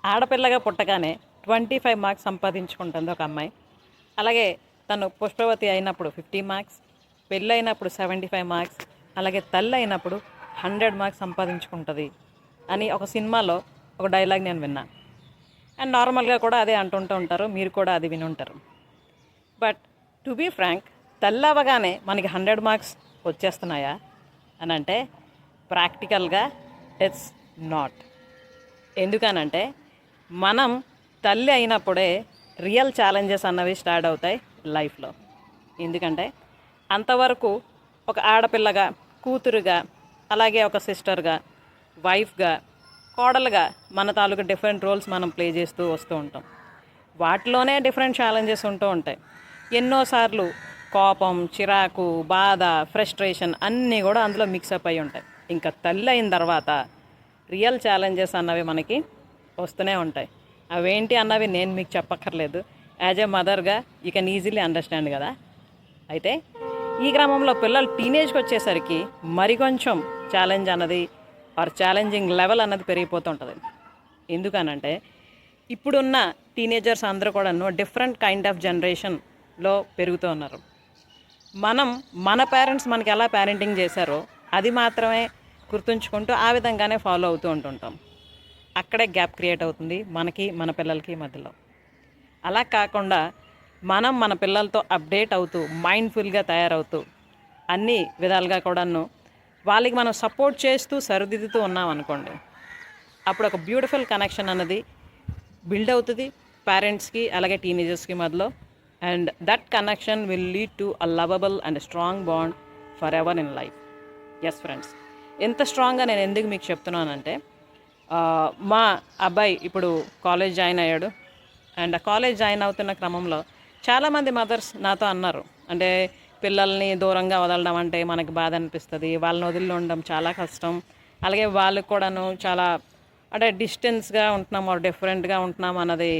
ఆడపిల్లగా పుట్టగానే 25 మార్క్స్ సంపాదించుకుంటుంది ఒక అమ్మాయి. అలాగే తను పుష్పవతి అయినప్పుడు 50 మార్క్స్, పెళ్ళైనప్పుడు 75 మార్క్స్, అలాగే తల్లి అయినప్పుడు 100 మార్క్స్ సంపాదించుకుంటుంది అని ఒక సినిమాలో ఒక డైలాగ్ నేను విన్నా. అండ్ నార్మల్గా కూడా అదే అంటుంటూ ఉంటారు, మీరు కూడా అది విని ఉంటారు. బట్ టు బీ ఫ్రాంక్, తల్లి అవ్వగానే మనకి 100 మార్క్స్ వచ్చేస్తున్నాయా అని అంటే ప్రాక్టికల్గా ఇట్స్ నాట్. ఎందుకనంటే మనం తల్లి అయినప్పుడే రియల్ ఛాలెంజెస్ అన్నవి స్టార్ట్ అవుతాయి లైఫ్లో. ఎందుకంటే అంతవరకు ఒక ఆడపిల్లగా, కూతురుగా, అలాగే ఒక సిస్టర్గా, వైఫ్గా, కోడలుగా మన తాలూకు డిఫరెంట్ రోల్స్ మనం ప్లే చేస్తూ వస్తూ ఉంటాం. వాటిలోనే డిఫరెంట్ ఛాలెంజెస్ ఉంటూ ఉంటాయి. ఎన్నోసార్లు కోపం, చిరాకు, బాధ, ఫ్రస్ట్రేషన్ అన్నీ కూడా అందులో మిక్సప్ అయి ఉంటాయి. ఇంకా తల్లి అయిన తర్వాత రియల్ ఛాలెంజెస్ అన్నవి మనకి వస్తూనే ఉంటాయి. అవేంటి అన్నవి నేను మీకు చెప్పక్కర్లేదు. యాజ్ ఏ మదర్గా యూ కెన్ ఈజీలీ అండర్స్టాండ్ కదా. అయితే ఈ క్రమంలో పిల్లలు టీనేజ్కి వచ్చేసరికి మరికొంచెం ఛాలెంజ్ అన్నది ఆర్ ఛాలెంజింగ్ లెవెల్ అన్నది పెరిగిపోతుంటుంది. ఎందుకనంటే ఇప్పుడున్న టీనేజర్స్ అందరూ కూడాను డిఫరెంట్ కైండ్ ఆఫ్ జనరేషన్లో పెరుగుతూ ఉన్నారు. మన పేరెంట్స్ మనకి ఎలా పేరెంటింగ్ చేశారో అది మాత్రమే గుర్తుంచుకుంటూ ఆ విధంగానే ఫాలో అవుతూ ఉంటుంటాం. అక్కడే గ్యాప్ క్రియేట్ అవుతుంది మనకి, మన పిల్లలకి మధ్యలో. అలా కాకుండా మనం మన పిల్లలతో అప్డేట్ అవుతూ, మైండ్ఫుల్గా తయారవుతూ, అన్ని విధాలుగా కూడాను వాళ్ళకి మనం సపోర్ట్ చేస్తూ సరిదిద్దుతూ ఉన్నాం అనుకోండి, అప్పుడు ఒక బ్యూటిఫుల్ కనెక్షన్ అన్నది బిల్డ్ అవుతుంది పేరెంట్స్కి అలాగే టీనేజర్స్కి మధ్యలో. And that connection will lead to a lovable and strong bond forever in life. Yes friends, ఎంత స్ట్రాంగ్గా నేను ఎందుకు మీకు చెప్తున్నానంటే, మా అబ్బాయి ఇప్పుడు కాలేజ్ జాయిన్ అయ్యాడు. అండ్ ఆ కాలేజ్ జాయిన్ అవుతున్న క్రమంలో చాలామంది మదర్స్ నాతో అన్నారు, అంటే పిల్లల్ని దూరంగా వదలడం అంటే మనకి బాధ అనిపిస్తుంది, వాళ్ళని వదిలి ఉండడం చాలా కష్టం, అలాగే వాళ్ళకి కూడాను చాలా అంటే డిస్టెన్స్గా ఉంటున్నాం ఆర్ డిఫరెంట్గా ఉంటున్నాం అన్నది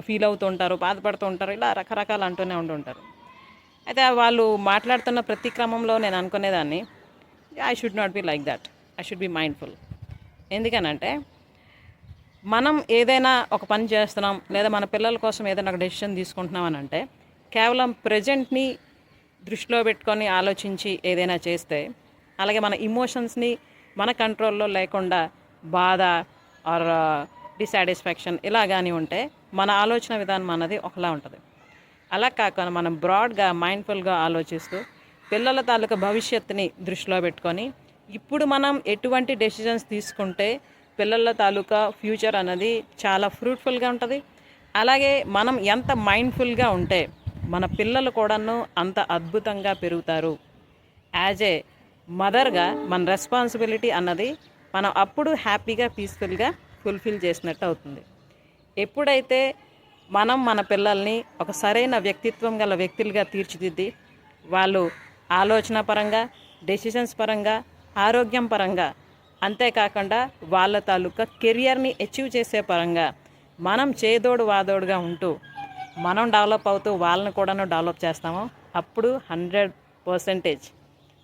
ఫీల్ అవుతూ ఉంటారు, బాధపడుతూ ఉంటారు, ఇలా రకరకాలు అంటూనే ఉంటుంటారు. అయితే వాళ్ళు మాట్లాడుతున్న ప్రతి క్రమంలో నేను అనుకునేదాన్ని, I should not be like that, I should be mindful. ఎందుకనంటే మనం ఏదైనా ఒక పని చేస్తున్నాం లేదా మన పిల్లల కోసం ఏదైనా ఒక డెసిషన్ తీసుకుంటున్నాం అని అంటే కేవలం ప్రజెంట్ని దృష్టిలో పెట్టుకొని ఆలోచించి ఏదైనా చేస్తే, అలాగే మన ఇమోషన్స్ని మన కంట్రోల్లో లేకుండా బాధ ఆర్ డిసాటిస్ఫాక్షన్ ఇలా కానీ ఉంటే మన ఆలోచన విధానం అన్నది ఒకలా ఉంటుంది. అలా కాకుండా మనం బ్రాడ్గా, మైండ్ఫుల్గా ఆలోచిస్తూ పిల్లల తాలూకా భవిష్యత్తుని దృష్టిలో పెట్టుకొని ఇప్పుడు మనం ఎటువంటి డెసిషన్స్ తీసుకుంటే పిల్లల తాలూకా ఫ్యూచర్ అనేది చాలా ఫ్రూట్ఫుల్గా ఉంటుంది. అలాగే మనం ఎంత మైండ్ఫుల్గా ఉంటే మన పిల్లలు కూడాను అంత అద్భుతంగా పెరుగుతారు. యాజ్ ఏ మదర్గా మన రెస్పాన్సిబిలిటీ అన్నది మనం అప్పుడు హ్యాపీగా, పీస్ఫుల్గా ఫుల్ఫిల్ చేసినట్టు అవుతుంది. ఎప్పుడైతే మనం మన పిల్లల్ని ఒక సరైన వ్యక్తిత్వం గల వ్యక్తులుగా తీర్చిదిద్ది వాళ్ళు ఆలోచన పరంగా, డెసిషన్స్ పరంగా, ఆరోగ్యం పరంగా, అంతేకాకుండా వాళ్ళ తాలూకా కెరియర్ని అచీవ్ చేసే పరంగా మనం చేదోడు వాదోడుగా ఉంటూ మనం డెవలప్ అవుతూ వాళ్ళని కూడాను డెవలప్ చేస్తామో అప్పుడు 100%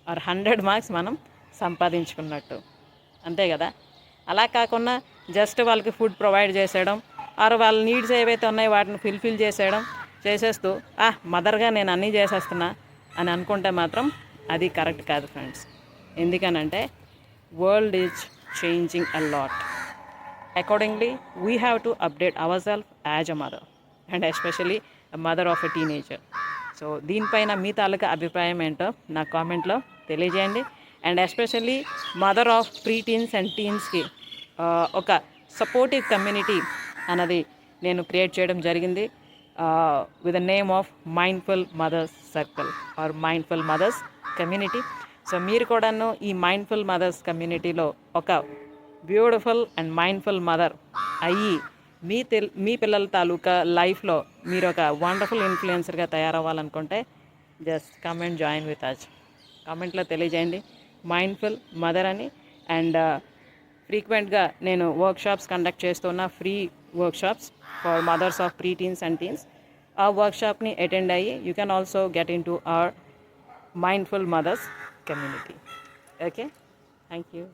ఆర్ 100 మార్క్స్ మనం సంపాదించుకున్నట్టు. అంతే కదా. అలా కాకుండా జస్ట్ వాళ్ళకి ఫుడ్ ప్రొవైడ్ చేసేయడం ఆర్ వాళ్ళ నీడ్స్ ఏవైతే ఉన్నాయో వాటిని ఫుల్ఫిల్ చేసేస్తూ మదర్గా నేను అన్నీ చేసేస్తున్నా అని అనుకుంటే మాత్రం అది కరెక్ట్ కాదు ఫ్రెండ్స్. ఎందుకనంటే world is changing a lot. Accordingly we have to update our self as a mother and especially mother of a teenager. So దీనిపైన మీ తాలూకా అభిప్రాయం ఏంటో నా కామెంట్లో తెలియజేయండి. And especially mother of pre teens and టీన్స్కి ఒక సపోర్టివ్ కమ్యూనిటీ అన్నది నేను క్రియేట్ చేయడం జరిగింది with the name of mindful mothers circle or mindful mothers community. So మీరు కూడాను ఈ మైండ్ఫుల్ మదర్స్ కమ్యూనిటీలో ఒక బ్యూటిఫుల్ అండ్ మైండ్ఫుల్ మదర్ అయ్యి మీ పిల్లల తాలూకా లైఫ్లో మీరు ఒక వండర్ఫుల్ ఇన్ఫ్లుయెన్సర్గా తయారవ్వాలనుకుంటే just come and join with us. కామెంట్లో తెలియజేయండి మైండ్ఫుల్ మదర్ అని. అండ్ ఫ్రీక్వెంట్గా నేను వర్క్షాప్స్ కండక్ట్ చేస్తున్న free workshops for mothers of pre teens and teens. ఆ వర్క్షాప్ని అటెండ్ అయ్యి you can also get in to our mindful mothers community. Okay, thank you.